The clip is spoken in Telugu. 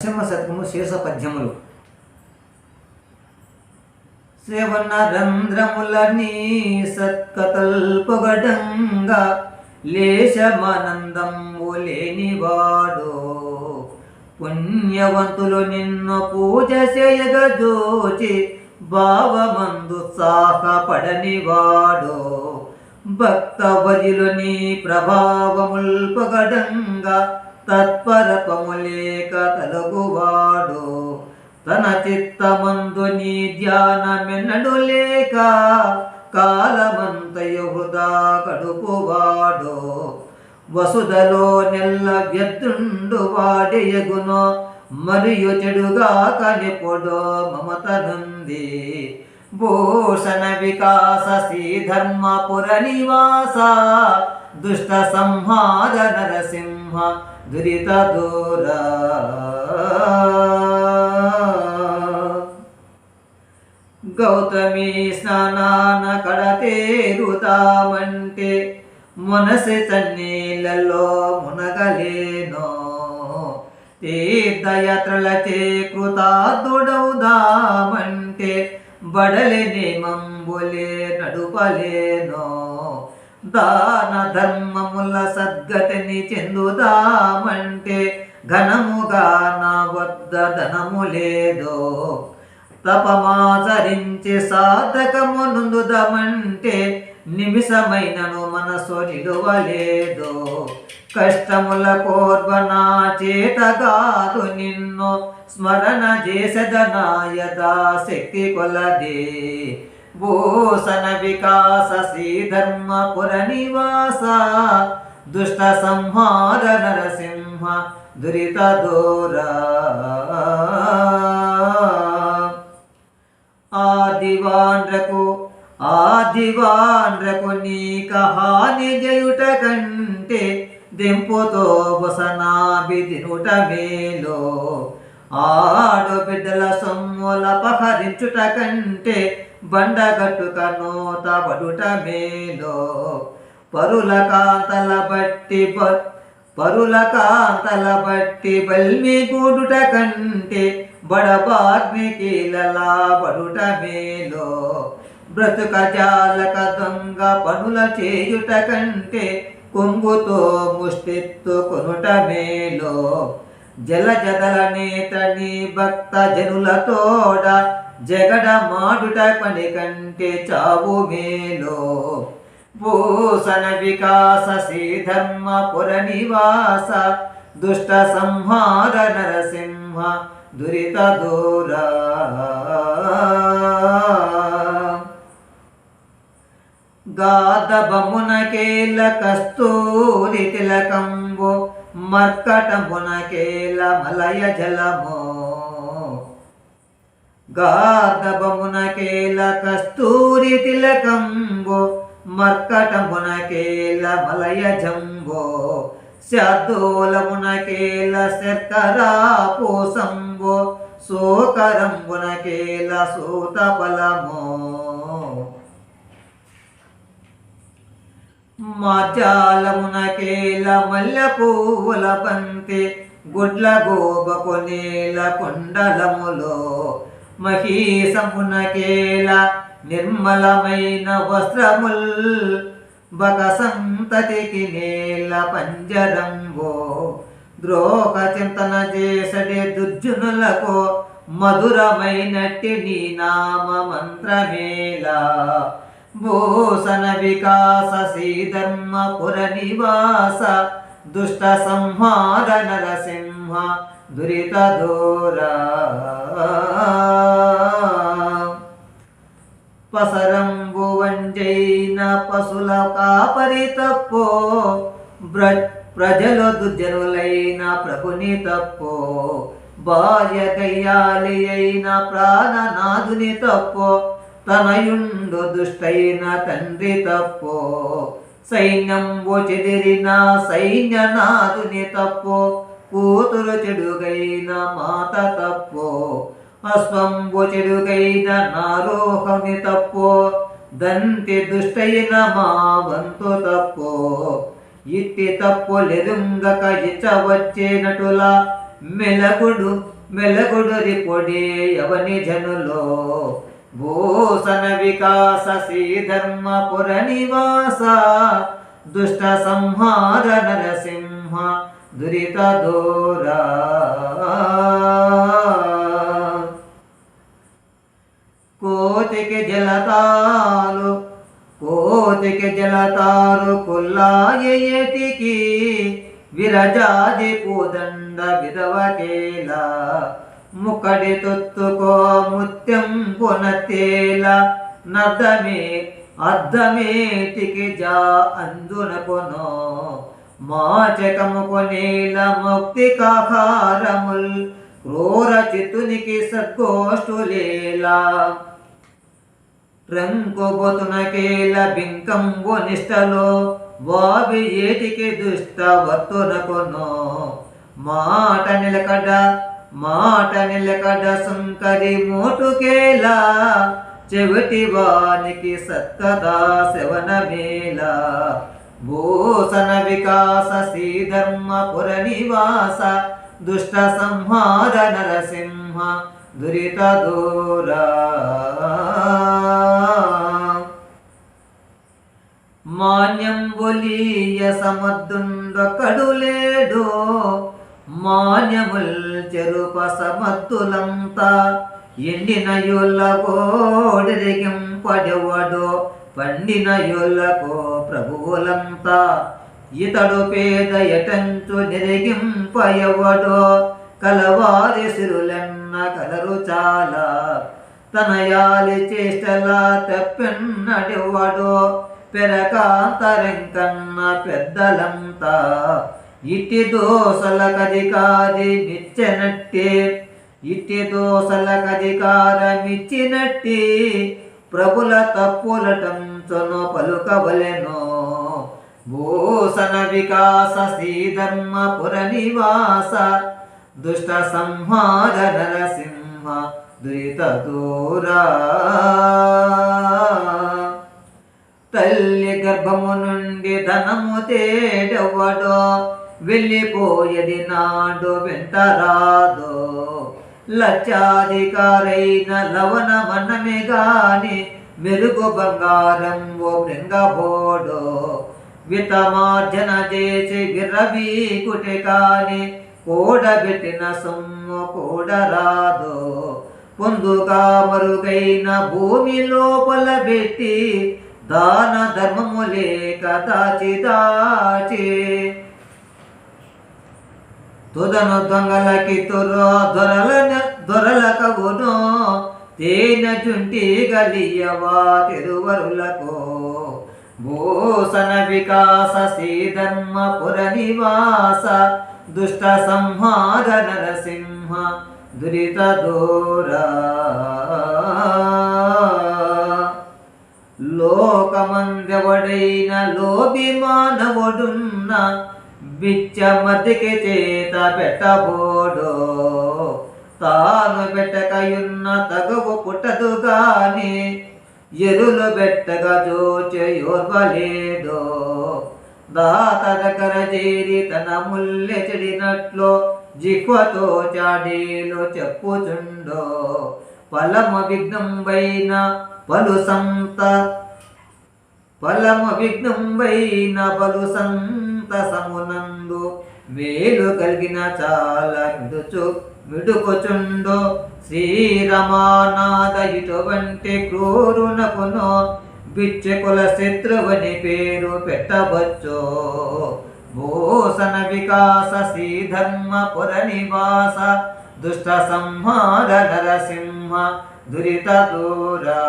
పశ్చిమ శతకము శీర్ష పద్యములు. శ్రవణ రంధ్రములని సత్కతల్పొగడంగా లేశమానందము లేనివాడు పుణ్యవంతులు నిన్ను పూజ చేయగజోచి భావమందు సాహపడనివాడు భక్తవజిలు నీ ప్రభావముల్పగడంగా తత్పరపము లేక తలగువాడు తన చిత్తమందు నీ ధ్యానమెన్నడు లేక కాలమంతయు వృధా గడుపువాడు వసుధలో నెల్ల వ్యర్థుండు వాడెయగునో మరియు చెడుగా కనిపొడో మమత నుంది భూషణ వికాస శ్రీధర్మపుర నివాస దుష్ట సంహార నరసింహ దురిత దూర గౌతమి స్నానాన కడతేరుతామంటే మనసి తన్నీళ్ళలో మునగలేనో తీర్థయాత్రలచే కృతార్థుడవుదామంటే బడలి నియమంబులే నడుపలేనో దాన ధర్మముల సద్గతిని చెందుదామంటే ఘనముగా నా వద్ద ధనము లేదో తపమాచరించి సాధకము నుందుదమంటే నిమిషమైనను మనసు నిలువలేదు కష్టముల కోర్వనా చేతగాదు నిన్ను స్మరణ చేసదనాయదా శక్తి కొలదే భూషణ వికాస శ్రీధర్మపుర నివాస దుష్ట సంహార నరసింహ దురిత దూర ఆదివాండ్రకు నీక హాని జయుట కంటే దెంపుతో బొసనాభి తినుట మేలో ఆడు బిడ్డల సొమ్ముల పహరించుట కంటే బండగట్టుక నోత పడుట మేలో పరుల కాంతల బట్టి బల్మి కూడుట కంటే బడబాగ్నికీలలా పడుట మేలో బ్రతుక జాలక దొంగ పనుల చేయుట కంటే కొంగుతో ముష్టెత్తు కొనుట మేలో జలజదల నేతని భక్త జనులతోడ జగడ మాడుట పని కంటే చావు మేలో భూషణ వికాస శ్రీధర్మపుర నివాస దుష్ట సంహార నరసింహ దురిత దూర గాదబమునకేల కస్తూరి తిలకంబు మర్కటమునకేల మలయ జలమో గాదబమునకేల కస్తూరి తిలకంబు మర్కటమునకేల మలయ జంబో శార్దూలమునకేల శర్కరా పూసంబో సోకరంబునకేల సూత ఫలమో మాజాలమునకేల మల్లె పువ్వుల బంతి గుడ్ల గోబకొనేల కుండలములో మహీసమునకేల నిర్మలమైన వస్త్రముల్ బక సంతతికి నేల పంజరంబో ద్రోహ చింతన చేసడే దుర్జనులకు మధురమైనట్టి నీ నామ మంత్రమేలా భూషణ వికాస శ్రీధర్మపుర నివాస దుష్ట సంహార నరసింహ దురిత దూర పసరంబు వంజైన పశుల కాపరి తప్పో ప్రజలు దుర్జనులైన ప్రభుని తప్పో భార్య గయ్యాలి అయిన ప్రాణనాథుని తప్పో తనయుండు దుష్టైన తండ్రి తప్పో సైన్యంబు చెదిరిన సైన్యనాథుని తప్పో కూతురు చెడుగైన మాత తప్పో అశ్వంబు చెడుగైన నారోహమి తప్పో దంతి దుష్టైన మా వంతు తప్పో ఇట్టి తప్పులెరుంగక ఇచ్చవచ్చేనటులా మెలగుడు మెలగుడురి పొడి ఎవని జనులో భూషణ వికాస శ్రీధర్మపుర నివాస దుష్ట సంహార నరసింహ దురిత దూరా కోతికి జలతారు కొల్లాయేటికి విరజాది పూదండ విధవకేల ముక్కడి తొత్తుకో ముత్యం పొనతేల నర్దమే అర్ధమేటికి జా అందునకొనో మాచకము కొనేల ముక్తి కాహారముల్ క్రూర చిత్తునికి సద్గోష్ఠులేలా రంకుబోతునకేల బింకంబు నిష్టలో వావి ఏటికి దుష్ట వర్తునకొనో మాట నిలకడ సుంకరి మోటుకేలా చెవిటి వానికి సత్కదా శవన మేళ భూషణ వికాస శ్రీధర్మపుర నివాస దుష్ట సంహార నరసింహ దురిత దూరా మాన్యంబులీయ సమర్థుండొకడు లేడు మాన్యముల్ చెరుప సమర్థులంతా ఎండిన యుల్లకోడెరిగింపడెవడో పండిన యుల్లకో ప్రభువులంతా ఇతడు పేద ఎటంచు నెరిగింపయవడో కలవారి సిరులెన్న కలరు చాలా తనయాలి చేష్టలా తెప్పెన్నడెవడో పెరకాంతరెంకన్న పెద్దలంతా ఇట్టి దోసలకధికారి మిచ్చినట్టి ప్రభుల తప్పులటంచును పలుకవలెనో భూషణ వికాస శ్రీధర్మపుర నివాస దుష్ట సంహార నరసింహ దురిత దూరా తల్లి గర్భము నుండి ధనము తేడెవ్వడో వెళ్ళిపోయేది నాడు వెంటరాదో లక్షాధికారైన లవణ మన్నమే గాని మెరుగు బంగారం ఓ మృంగబోడో వితమార్జన చేసి విర్రవీకుటి కాని కూడబెట్టిన సొమ్ము కూడరాదో పొందుగా మరుగైన భూమి లోపల పెట్టి దాన ధర్మము లేక దాచి తుదను దొంగలకి దొరల కవును తేనె చుంటి గలియవా తిరువరులకు భూషణ వికాస శ్రీధర్మపుర నివాస దుష్ట సంహార నరసింహ దురిత దూరా లోకమందెవడైన లోభి మానవుడున్న బిచ్చమతికి చేత పెట్టబోడో తాను పెట్టకయున్న తగువు పుట్టదు గాని ఎరులు పెట్టగా జోచయోర్వలేదో దాత దగ్గర చేరి తన ముల్లె చెడినట్లు జిహ్వతో చాడీలు చెప్పుచుండో ఫలము విఘ్నంబైన పలు సంత సమునందు మేలు కలిగిన చాలా మిడుకొచుండో శ్రీరమానాథ ఇటువంటి క్రూరునకును బిచ్చకుల శత్రువని పేరు పెట్టవచ్చో భూషణ వికాస శ్రీధర్మపుర నివాస దుష్ట సంహార నరసింహ దురిత దూరా